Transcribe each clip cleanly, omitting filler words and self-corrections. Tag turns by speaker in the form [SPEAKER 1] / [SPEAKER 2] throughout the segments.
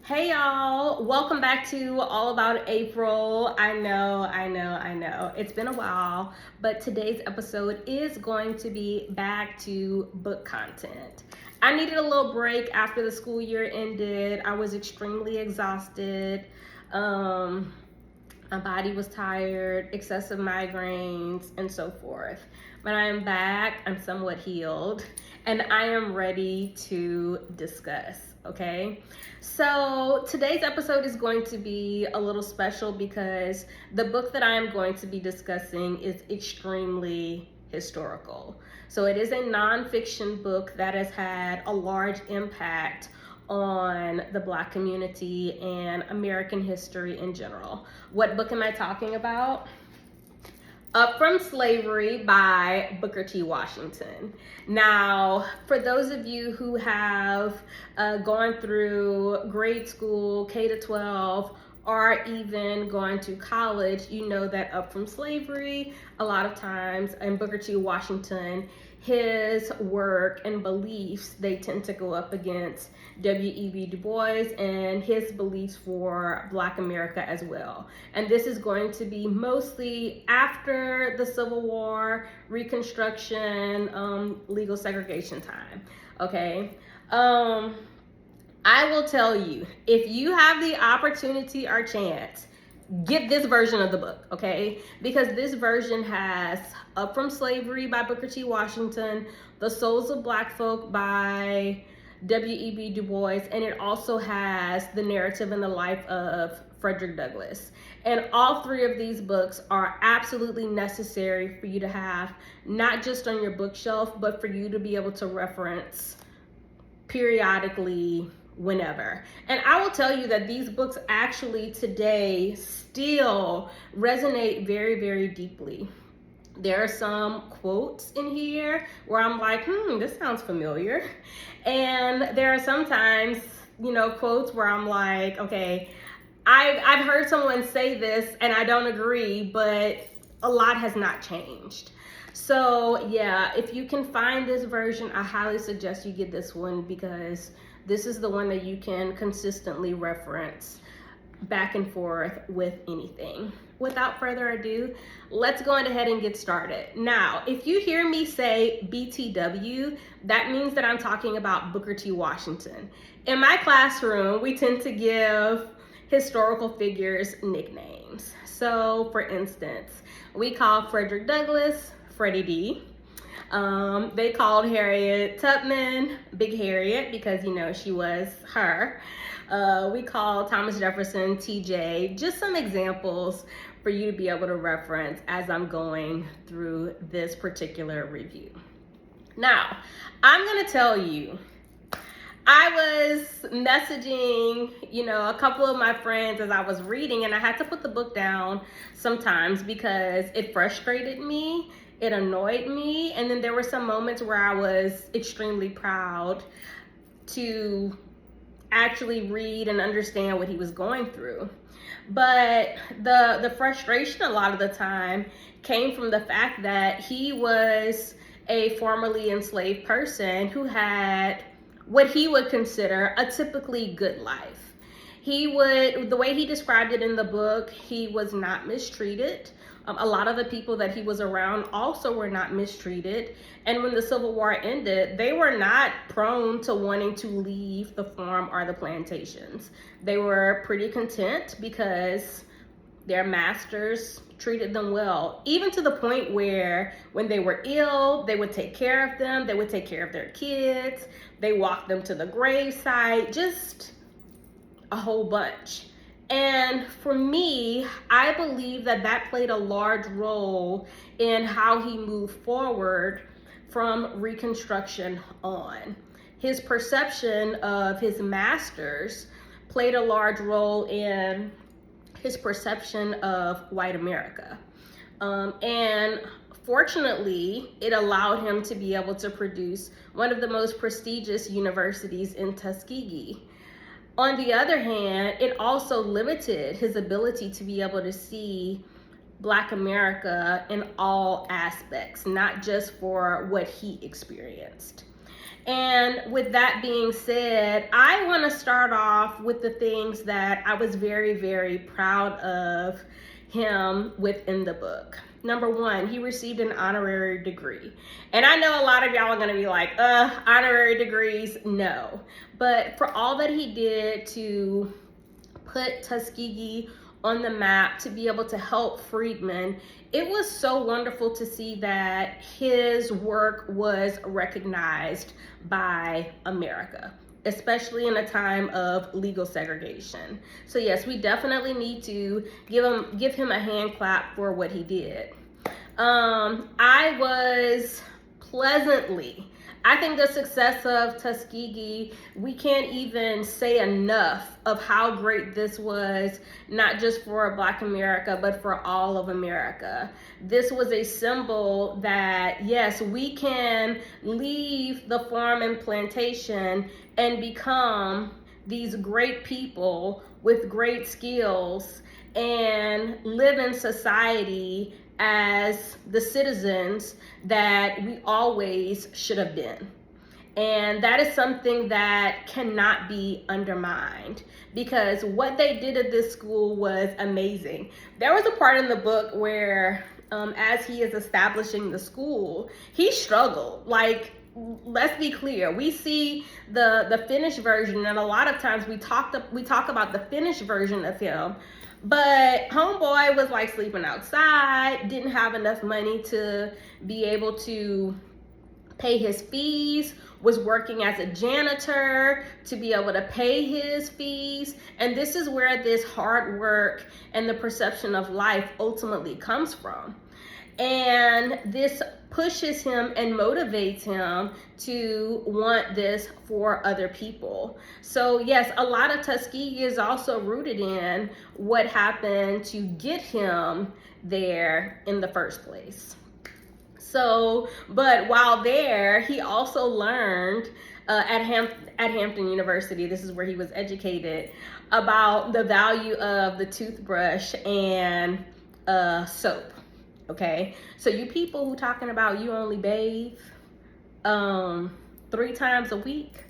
[SPEAKER 1] Hey y'all, welcome back to All About April. I know. It's been a while, but today's episode is going to be back to book content. I needed a little break after the school year ended. I was extremely exhausted. My body was tired, excessive migraines, and so forth. But I am back, I'm somewhat healed, and I am ready to discuss, okay? So today's episode is going to be a little special because the book that I am going to be discussing is extremely historical. So it is a nonfiction book that has had a large impact on the Black community and American history in general. What book am I talking about? Up from Slavery by Booker T. Washington. Now, for those of you who have gone through grade school, K to 12, or even going to college, you know that Up from Slavery, a lot of times, and Booker T. Washington, his work and beliefs, they tend to go up against W.E.B. Du Bois and his beliefs for Black America as well. And this is going to be mostly after the Civil War, Reconstruction, legal segregation time, okay? I will tell you, if you have the opportunity or chance, get this version of the book, okay? Because this version has Up from Slavery by Booker T. Washington, The Souls of Black Folk by W.E.B. Du Bois, and it also has the narrative and the life of Frederick Douglass. And all three of these books are absolutely necessary for you to have, not just on your bookshelf, but for you to be able to reference periodically whenever. And I will tell you that these books actually today still resonate very, very deeply. There are some quotes in here where I'm like, this sounds familiar. And there are sometimes, quotes where I'm like, okay, I've heard someone say this and I don't agree, but a lot has not changed. So yeah, if you can find this version, I highly suggest you get this one because this is the one that you can consistently reference back and forth with anything. Without further ado, let's go ahead and get started. Now, if you hear me say BTW, that means that I'm talking about Booker T. Washington. In my classroom, we tend to give historical figures nicknames. So for instance, we call Frederick Douglass Freddie D. They called Harriet Tubman Big Harriet because, she was her. We call Thomas Jefferson TJ. Just some examples for you to be able to reference as I'm going through this particular review. Now, I'm going to tell you, I was messaging, a couple of my friends as I was reading, and I had to put the book down sometimes because it frustrated me. It annoyed me, and then there were some moments where I was extremely proud to actually read and understand what he was going through. But the frustration a lot of the time came from the fact that he was a formerly enslaved person who had what he would consider a typically good life. The way he described it in the book, he was not mistreated. A lot of the people that he was around also were not mistreated. And when the Civil War ended, they were not prone to wanting to leave the farm or the plantations. They were pretty content because their masters treated them well, even to the point where when they were ill, they would take care of them. They would take care of their kids. They walked them to the gravesite, just a whole bunch. And for me, I believe that played a large role in how he moved forward from Reconstruction on. His perception of his masters played a large role in his perception of white America. And fortunately, it allowed him to be able to produce one of the most prestigious universities in Tuskegee. On the other hand, it also limited his ability to be able to see Black America in all aspects, not just for what he experienced. And with that being said, I want to start off with the things that I was very, very proud of him within the book. Number one, he received an honorary degree. And I know a lot of y'all are going to be like, honorary degrees, no. But for all that he did to put Tuskegee on the map, to be able to help freedmen, it was so wonderful to see that his work was recognized by America, especially in a time of legal segregation. So yes, we definitely need to give him a hand clap for what he did. I was pleasantly, I think the success of Tuskegee, we can't even say enough of how great this was, not just for Black America, but for all of America. This was a symbol that, yes, we can leave the farm and plantation and become these great people with great skills and live in society as the citizens that we always should have been. And that is something that cannot be undermined, because what they did at this school was amazing. There was a part in the book where as he is establishing the school, he struggled. Like, let's be clear, we see the finished version, and a lot of times we talk about the finished version of him, but homeboy was like sleeping outside, didn't have enough money to be able to pay his fees, was working as a janitor to be able to pay his fees. And this is where this hard work and the perception of life ultimately comes from. And this pushes him and motivates him to want this for other people. So yes, a lot of Tuskegee is also rooted in what happened to get him there in the first place. So, but while there, he also learned at Hampton University, this is where he was educated, about the value of the toothbrush and soap. Okay, so you people who talking about you only bathe 3 times a week,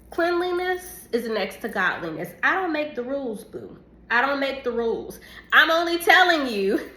[SPEAKER 1] cleanliness is next to godliness. I don't make the rules, boo. I don't make the rules. I'm only telling you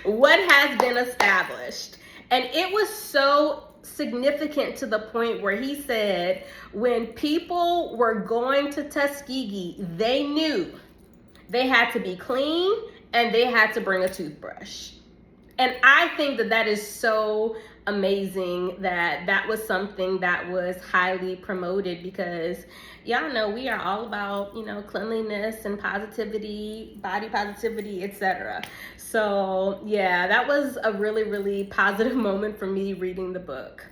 [SPEAKER 1] what has been established. And it was so significant to the point where he said when people were going to Tuskegee, they knew they had to be clean and they had to bring a toothbrush. And I think that that is so amazing that that was something that was highly promoted, because y'all know we are all about, cleanliness and positivity, body positivity, etc. So yeah, that was a really, really positive moment for me reading the book.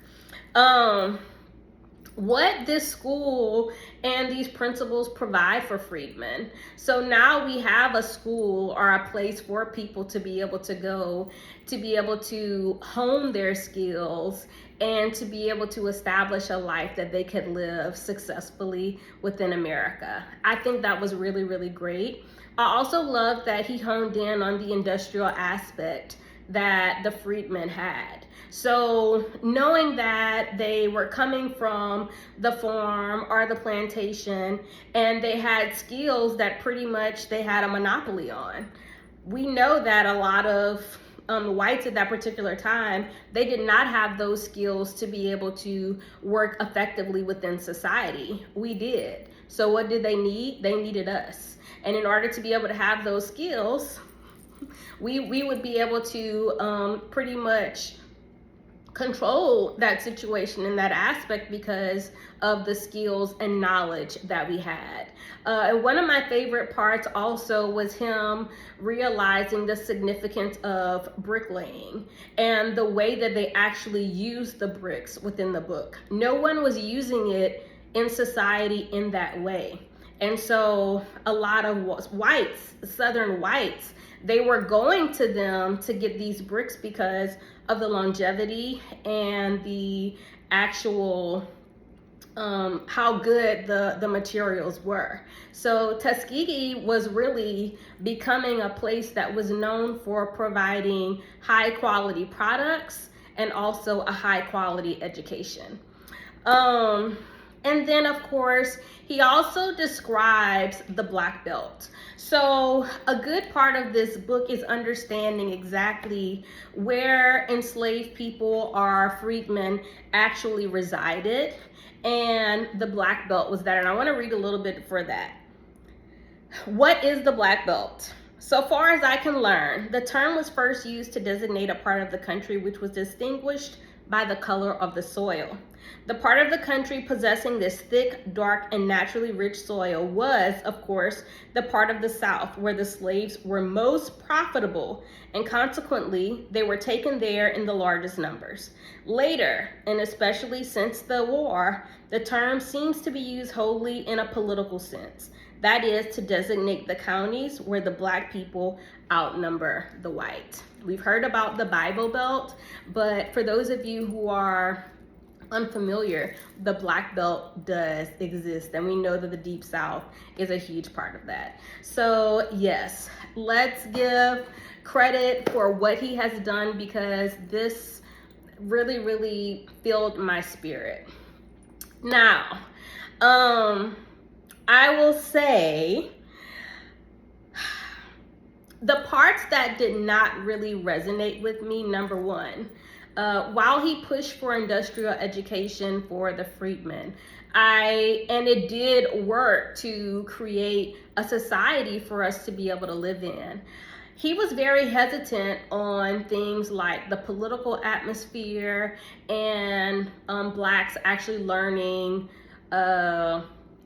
[SPEAKER 1] What this school and these principles provide for freedmen. So now we have a school or a place for people to be able to go, to be able to hone their skills and to be able to establish a life that they could live successfully within America. I think that was really, really great. I also love that he honed in on the industrial aspect that the freedmen had. So knowing that they were coming from the farm or the plantation and they had skills that pretty much they had a monopoly on. We know that a lot of whites at that particular time, they did not have those skills to be able to work effectively within society. We did. So what did they need? They needed us. And in order to be able to have those skills, we would be able to pretty much control that situation in that aspect because of the skills and knowledge that we had. And one of my favorite parts also was him realizing the significance of bricklaying and the way that they actually used the bricks within the book. No one was using it in society in that way. And so a lot of whites, Southern whites, they were going to them to get these bricks because of the longevity and the actual how good the materials were. So Tuskegee was really becoming a place that was known for providing high quality products and also a high quality education. And then, of course, he also describes the black belt. So a good part of this book is understanding exactly where enslaved people or freedmen actually resided. And the black belt was that. And I want to read a little bit for that. What is the black belt? So far as I can learn, the term was first used to designate a part of the country which was distinguished by the color of the soil. The part of the country possessing this thick, dark, and naturally rich soil was, of course, the part of the South where the slaves were most profitable, and consequently, they were taken there in the largest numbers. Later, and especially since the war, the term seems to be used wholly in a political sense. That is to designate the counties where the black people outnumber the white. We've heard about the Bible Belt, but for those of you who are unfamiliar, the black belt does exist, and we know that the Deep South is a huge part of that. So yes, let's give credit for what he has done, because this really filled my spirit. Now, I will say the parts that did not really resonate with me, number one, while he pushed for industrial education for the freedmen, and it did work to create a society for us to be able to live in, he was very hesitant on things like the political atmosphere and blacks actually learning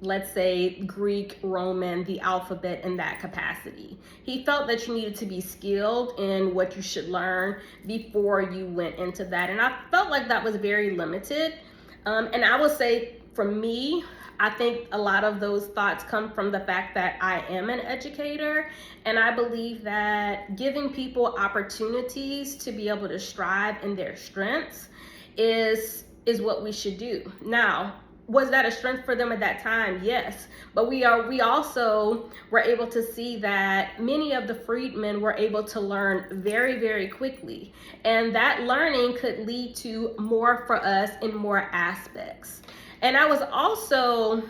[SPEAKER 1] let's say Greek, Roman, the alphabet in that capacity. He felt that you needed to be skilled in what you should learn before you went into that. And I felt like that was very limited. And I will say for me, I think a lot of those thoughts come from the fact that I am an educator, and I believe that giving people opportunities to be able to strive in their strengths is what we should do. Now, was that a strength for them at that time? Yes. But we also were able to see that many of the freedmen were able to learn very quickly. And that learning could lead to more for us in more aspects. And I was also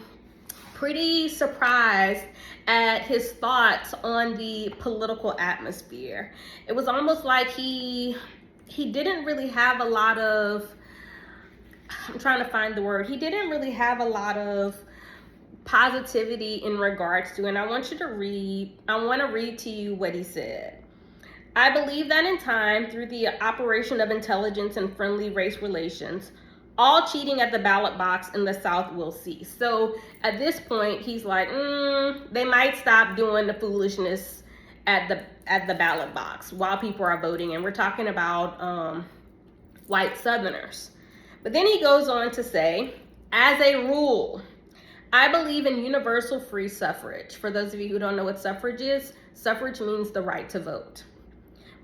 [SPEAKER 1] pretty surprised at his thoughts on the political atmosphere. It was almost like he didn't really have a lot of, I'm trying to find the word. He didn't really have a lot of positivity in regards to, and I want to read to you what he said. I believe that in time, through the operation of intelligence and friendly race relations, all cheating at the ballot box in the South will cease. So at this point, he's like, they might stop doing the foolishness at the ballot box while people are voting. And we're talking about white Southerners. But then he goes on to say, as a rule, I believe in universal free suffrage. For those of you who don't know what suffrage is, suffrage means the right to vote.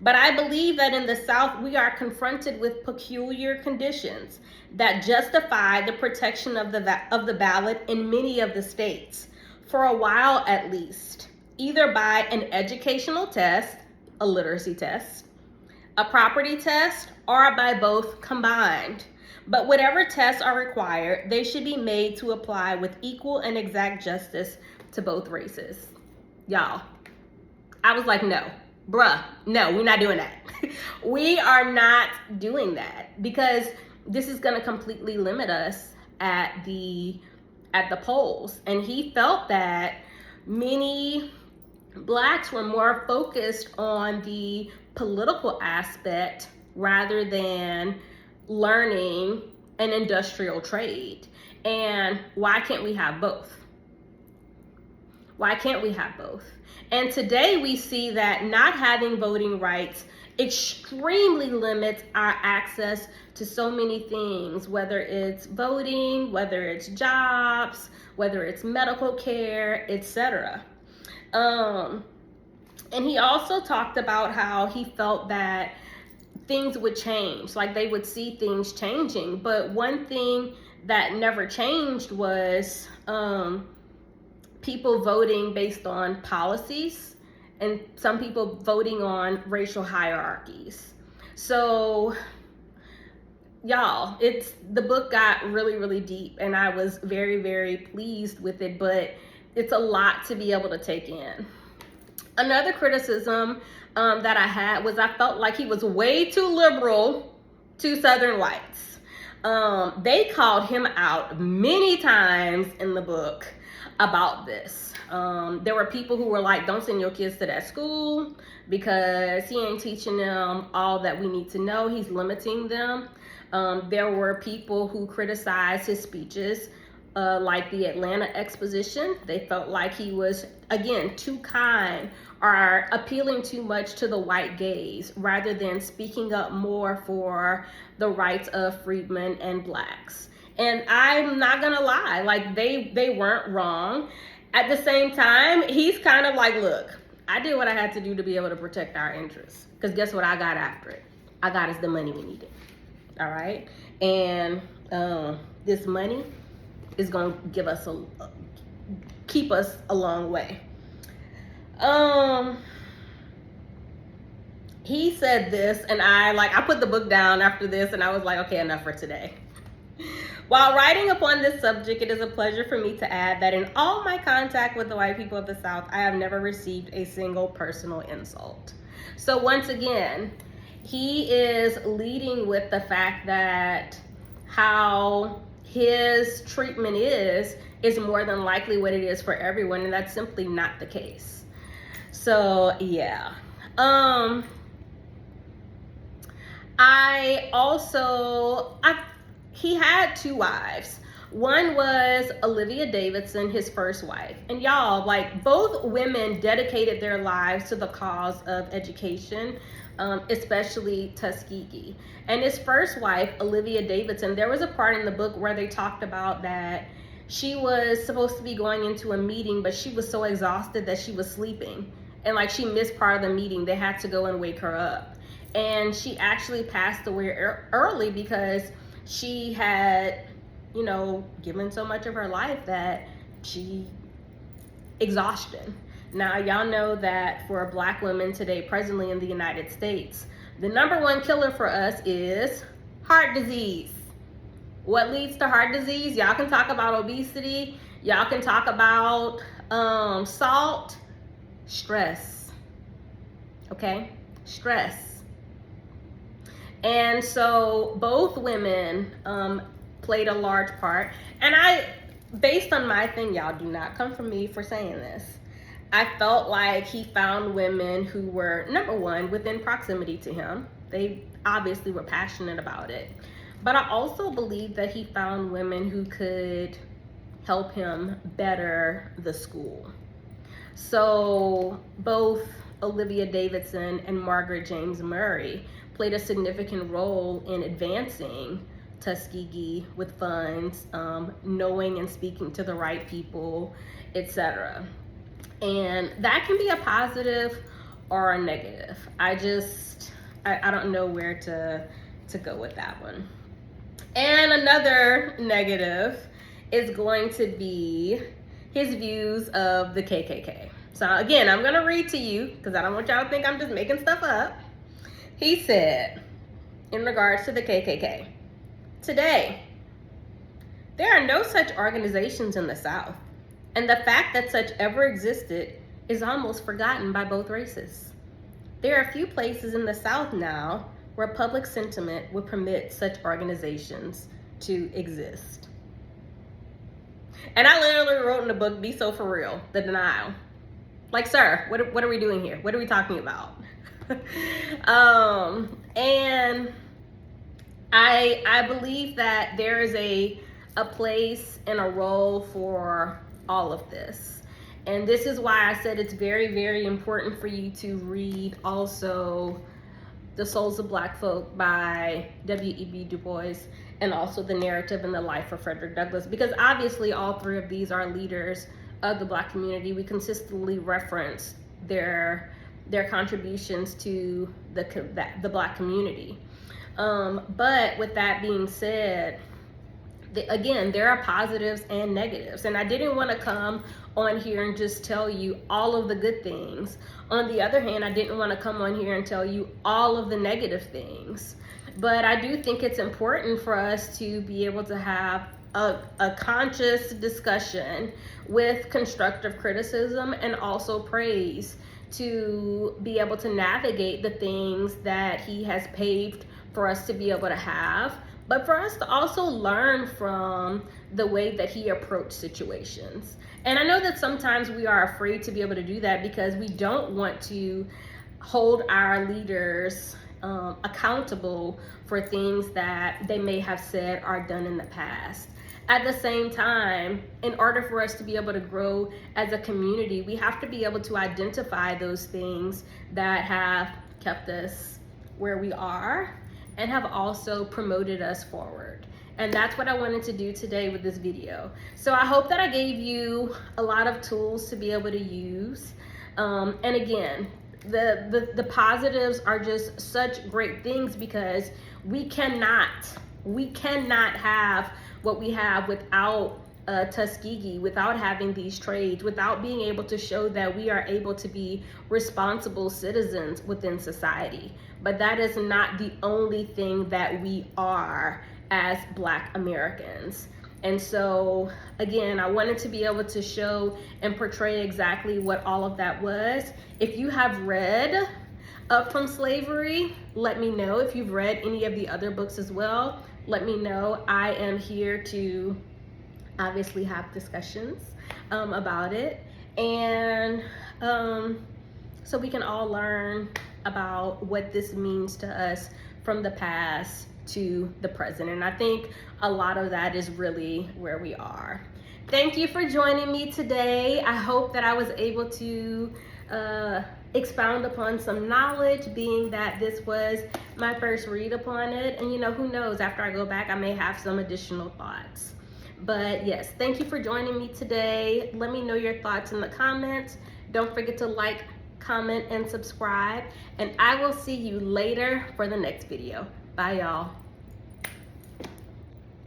[SPEAKER 1] But I believe that in the South, we are confronted with peculiar conditions that justify the protection of the ballot in many of the states, for a while at least, either by an educational test, a literacy test, a property test, or by both combined. But whatever tests are required, they should be made to apply with equal and exact justice to both races. Y'all, I was like, no, bruh, no, we're not doing that. We are not doing that, because this is going to completely limit us at the polls. And he felt that many blacks were more focused on the political aspect rather than learning an industrial trade. And why can't we have both? Why can't we have both? And today we see that not having voting rights extremely limits our access to so many things, whether it's voting, whether it's jobs, whether it's medical care, etc. And he also talked about how he felt that things would change, like they would see things changing. But one thing that never changed was people voting based on policies, and some people voting on racial hierarchies. So y'all, the book got really, really deep, and I was very, very pleased with it, but it's a lot to be able to take in. Another criticism that I had was I felt like he was way too liberal to Southern whites. They called him out many times in the book about this. There were people who were like, don't send your kids to that school because he ain't teaching them all that we need to know. He's limiting them. There were people who criticized his speeches, like the Atlanta Exposition. They felt like he was, again, too kind or appealing too much to the white gaze rather than speaking up more for the rights of freedmen and blacks. And I'm not gonna lie, like they weren't wrong. At the same time, he's kind of like, look, I did what I had to do to be able to protect our interests. Because guess what I got after it? I got us the money we needed. All right? And this money is gonna give us keep us a long way. He said this, and I put the book down after this, and I was like, okay, enough for today. While writing upon this subject, it is a pleasure for me to add that in all my contact with the white people of the South, I have never received a single personal insult. So once again, he is leading with the fact that how his treatment is more than likely what it is for everyone, and that's simply not the case. So yeah. He had two wives. One was Olivia Davidson, his first wife. And y'all, like, both women dedicated their lives to the cause of education, especially Tuskegee. And his first wife, Olivia Davidson, there was a part in the book where they talked about that she was supposed to be going into a meeting, but she was so exhausted that she was sleeping. And like she missed part of the meeting. They had to go and wake her up. And she actually passed away early because she had, given so much of her life that she exhaustion. Now, y'all know that for Black women today, presently in the United States, the number one killer for us is heart disease. What leads to heart disease? Y'all can talk about obesity. Y'all can talk about salt. Stress. Okay? Stress. And so both women played a large part. And based on my thing, y'all do not come for me for saying this, I felt like he found women who were, number one, within proximity to him. They obviously were passionate about it. But I also believe that he found women who could help him better the school. So both Olivia Davidson and Margaret James Murray played a significant role in advancing Tuskegee with funds, knowing and speaking to the right people, etc. And that can be a positive or a negative. I don't know where to go with that one. And another negative is going to be his views of the KKK. So again, I'm gonna read to you because I don't want y'all to think I'm just making stuff up. He said, in regards to the KKK, today, there are no such organizations in the South, and the fact that such ever existed is almost forgotten by both races. There are few places in the South now where public sentiment would permit such organizations to exist. And I literally wrote in the book, Be So For Real, the denial. Like, sir, what are we doing here? What are we talking about? And I believe that there is a place and a role for all of this. And this is why I said it's very, very important for you to read also The Souls of Black Folk by W.E.B. Du Bois, and also The Narrative and the Life of Frederick Douglass, because obviously all three of these are leaders of the Black community. We consistently reference their contributions to the Black community. But with that being said, again, there are positives and negatives, and I didn't want to come on here and just tell you all of the good things. On the other hand, I didn't want to come on here and tell you all of the negative things. But I do think it's important for us to be able to have a conscious discussion with constructive criticism and also praise, to be able to navigate the things that he has paved for us to be able to have, but for us to also learn from the way that he approached situations. And I know that sometimes we are afraid to be able to do that because we don't want to hold our leaders accountable for things that they may have said or done in the past. At the same time, in order for us to be able to grow as a community, we have to be able to identify those things that have kept us where we are and have also promoted us forward. And that's what I wanted to do today with this video. So I hope that I gave you a lot of tools to be able to use. And again, the positives are just such great things, because we cannot have what we have without Tuskegee, without having these trades, without being able to show that we are able to be responsible citizens within society. But that is not the only thing that we are as Black Americans. And so again, I wanted to be able to show and portray exactly what all of that was. If you have read Up From Slavery, let me know. If you've read any of the other books as well, let me know. I am here to obviously have discussions about it, and so we can all learn about what this means to us from the past to the present. And I think a lot of that is really where we are. Thank you for joining me today. I hope that I was able to expound upon some knowledge, being that this was my first read upon it. And who knows, after I go back, I may have some additional thoughts. But yes, thank you for joining me today. Let me know your thoughts in the comments. Don't forget to like, comment, and subscribe. And I will see you later for the next video. Bye, y'all.